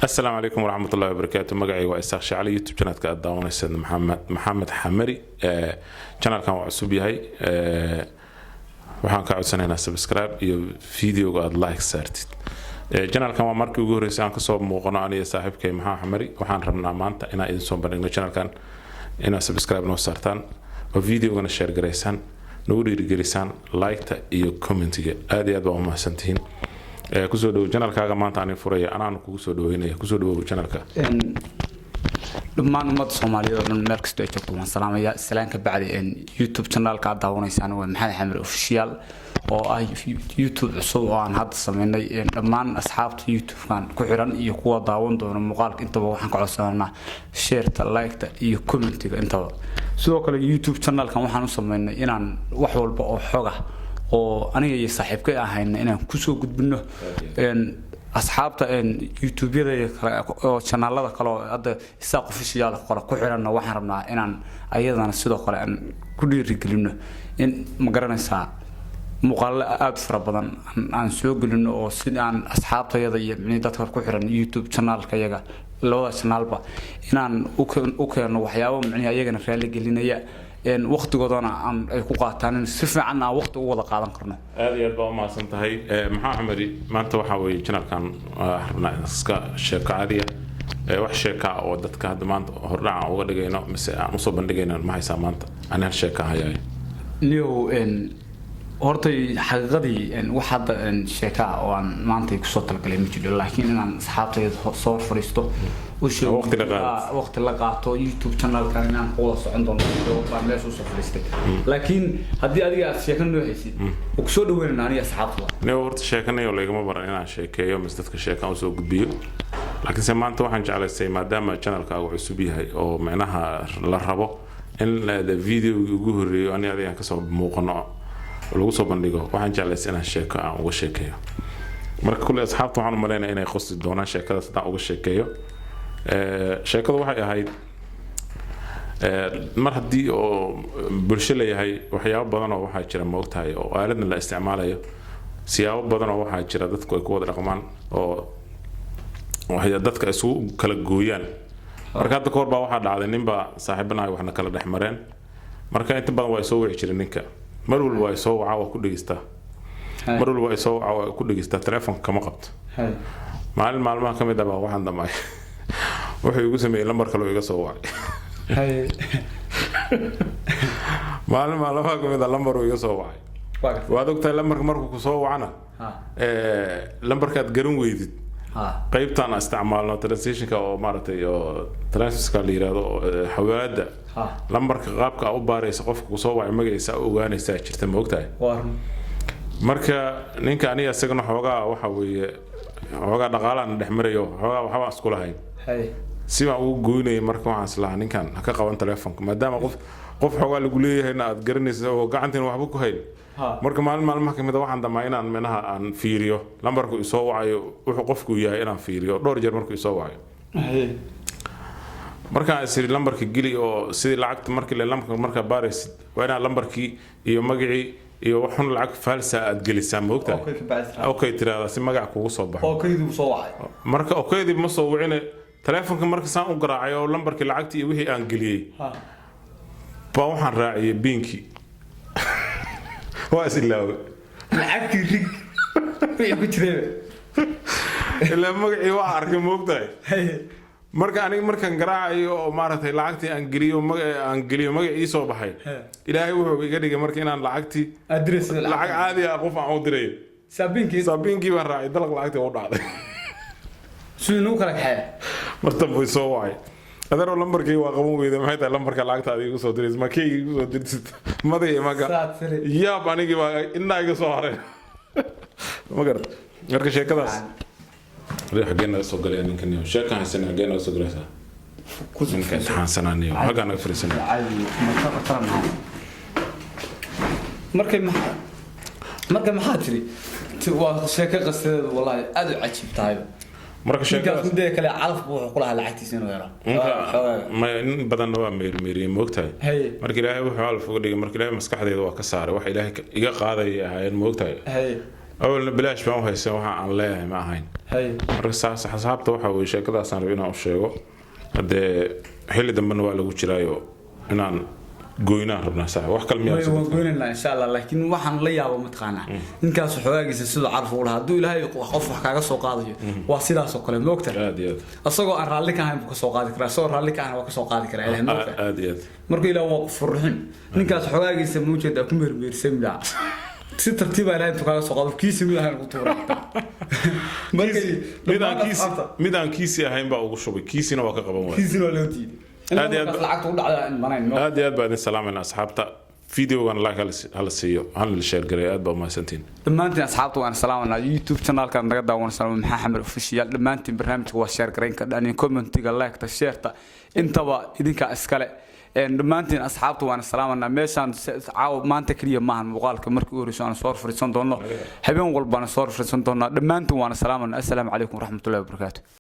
السلام عليكم ورحمة الله وبركاته. مقعي وإساق شعلي يوتيوب channel كأداون السيد محمد حمري channel كان وعصوبي هاي waxaan ka codsanaynaa subscribe iyo video aad like saartid channelkan waa markii ugu horeysay aan ka soo muuqano aniga saaxiibkay maxaa xamari waxaan rabnaa maanta inaan idin soo bandhigno channelkan inaad subscribe noo saartaan oo videogana share gareysaan nagu dhiirigelisaan like-ta iyo comment-ga aad iyo aad baa u mahadsantihiin kusoo dhawo channelkaaga maanta aan furaya anaan kugu soo dhaweynaya kusoo dhawo channelka dhammaan ummadda Soomaaliyeed oo meel kasta ay joogto waan salaamayaa salaanka bacdi YouTube channelka aad daawaneysaan waa Maxamed Xamri official oo ah YouTube cusub oo aan hadda sameynay dhammaan asxaabta YouTube-kan ku xiran iyo kuwa daawan doona muuqaalka intaba waxaan ka codsanaynaa share-ta like-ta iyo comment-ga intaba sidoo kale YouTube channelkan waxaan u sameynay inaan wax walba oo xog ah oo aniga iyo saaxiibkay ahayna inaan ku soo gudbino asxaabta YouTube-yada oo channelada kale oo hadda isaaq official qora ku xiran waxaan rabnaa inaan ayadana sidoo kale aan ku dhiirigelino in ma garanaysaa muuqaal aad fara badan aan soo gelino oo sidaan asxaabtayada iyo dadka ku xiran YouTube channelka iyaga labada channelba inaan u keeno waxyaabo macnaheedu ayagana raali gelinaya waqtigoodana aan ay ku qaataan si fiican aan waqti u wada qaadan karno aad iyo aad baa u mahadsan tahay maxaa xamari maanta waxa weeye channelkan rabnaa iska sheeko caadiya wax sheeka oo dadka hadda maanta hordhaca uga dhigayno mise aan u soo bandhigayno ma haysaa maanta aan hal sheeka hayay niyo hortay xaqiiqadii wax hadda sheeka oo aan maanta ku soo talgalay ma jiro laakiin inaan asxaabtayda soo fariisto waqti la qaato YouTube channelkan inaan wada socon doono baan meesha soo fariistay laakiin haddii adiga aad sheekan noo haysid oo soo dhaweynaa aniga asxaabtada niyo horta sheekanayo leegama baran inaan sheekeeyo mis dadka sheekan u soo gudbiyo laakiin se maanta waxaan jeclaystay maadaama channelkaagu cusub yahay oo macnaha la rabo in video ugu horeeyo aniga adiga ka soo muuqano lagu soo bandhigo waxaan jeclaystay inaan sheeko aan uga sheekeeyo marka kulli asxaabtu waxaan u maleynayaa inay qosti doonaan sheekada sidaan uga sheekeeyo sheekadu waxay ahayd mar haddii oo bulsho leeyahay waxyaabo badan oo waxaa jira ma ogtahay oo aaladna la isticmaalayo siyaabo badan oo waxaa jira dadku ay ku wada dhaqmaan oo waxay dadka isugu kala gooyaan marka hadda koor baa waxaa dhacday ninba saaxiibanahay waxna kala dhex mareen marka inta badan waa soo wici jiray ninka mar walba ay soo waca ku dhigistaa mar walba ay soo waca ku dhigistaa telefoonka kama qabto maalmaha kamid ah waxaan damay wuxuu igu sameeyay lambar kale oo iga soo wacay maalmaha kamid ah lambar uu iga soo wacay waad ogtahay lambarka markuu ku soo wacana lambarkaad garan weydid qaybtaan isticmaalno translationka oo maaragtay oo transferka la yiraahdo xawaalada lambarka qaabka u baaraysa qofka ku soo wacay magaciisa ogaanaysa jirta ma ogtahay marka ninka aniga isagana xoogaa waxa weeye xoogaa dhaqaalaan dhex marayo xoogaa waxba isku lahayn si ma uu gooynay marka waxaan islaha ninkan ka qaban telefoonka maadaama qof xoogaa lagu leeyahay aad garanayso oo gacantina waxba ku hayn marka maalmaha kamid waxaan damaa inaan menaha aan fiiriyo lambarku isoo wacayo wuxuu qofku yahay inaan fiiriyo dhowr jeer markuu isoo wacayo marka isri lambarka gili oo sidii lacagta markii la lambarka marka baaraysid waa inaan lambarkii iyo magacii iyo waxun lacag falsa aad gelisaa ma ogtahay okay tiraada si magac kugu soo baxo okaydu soo wacay marka okaydi ma soo wicina telefoonka marka saan u garaacay oo lambarkii lacagtii iyo wixii aan geliyay baa waxaan raaciyay binki waa islaawe lacagtii rig wixii ku jiray ilaa magacii waa arkay ma ogtahay marka aniga markaan garaacayo oo maaragtay lacagtii aan geliyo magacii soo baxay ilaahay wuxuu iga dhigay marka inaan lacagtii address lacag caadi ah qof aan u diray sabinkii baan raacay dalaq lacagtii u dhacday sidoo kale xay marta buu soo wacay adeero lambarkii waa qaban weeyday maxay tahay lambarka lacagta adiga soo diray ma kii igu soo dirtid maday maga yaab anigi baa inna iga soo haray magar marka sheekadaas حقنا سو غليان كنيو شيكا حسن حقنا سو غليسا كوزن حسن انيو حقنا فريسنا عادي markay maxaa tiri waa sheeko qasadeed wallahi aad u cajiib tahay marka sheekadaas midda kale calaf buu ku lahaa lacagtiisa inuu yaro ma in badan waa meermeeriye moogtahay marka ilaahay wuxuu alf uga dhigay marka ilaahay maskaxdeeda waa ka saaray wax ilaahay iga qaaday ahaayeen moogtahay awalna bilaash baan u haysan waxa aan leeyahay ma ahayn markaas xasaabta waxa uu sheekadaas aan rabaa inaan u sheego hadee xilli dambana waa lagu jiraayo inaan goynaa rabnaa sax wax kale miyaa waa goynaa insha Allah laakiin waxaan la yaabo mataqaana ninkaas xogaagiisa sidoo carf u lahaa haduu ilaahay qof wax kaaga soo qaadayo waa sidaas oo kale moogta asagoo aan raalli ka ahayn ku soo qaadi karaa soo raalli ka ahayn waa ka soo qaadi karaa ilaahay moogta markii ilaahay waa furxin ninkaas xogaagiisa muujeeda ku meermeersan daa si tartiib ah ilaahay kaaga soo qaado kiisi mid ahaan ku tuuray midaan kiisi ahayn baa ugu shubay kiisina waa ka qaban waayay kiisina waa loo diiday aad iyo aad baan salaamana asxaabta فيديو كان لايك هلا سيو هلا الشير قري اد ما سنتين دمانتي اصحابتي وانا سلامنا يوتيوب شانل كان نغا داون سلام محمد حمر اوفيشال دمانتي برنامج waa share gareyn ka dhan commentiga like ta sheerta intaba idinka iskale dhammaantiin asxaabtu waan salaamana meeshan caaw maanta kaliya maahan muuqaalka markii uu risaan soo fariisan doono habeen walbana soo fariisan doona dhammaantiin waan salaamana assalaamu calaykum waraxmatullaahi wabarakaatuh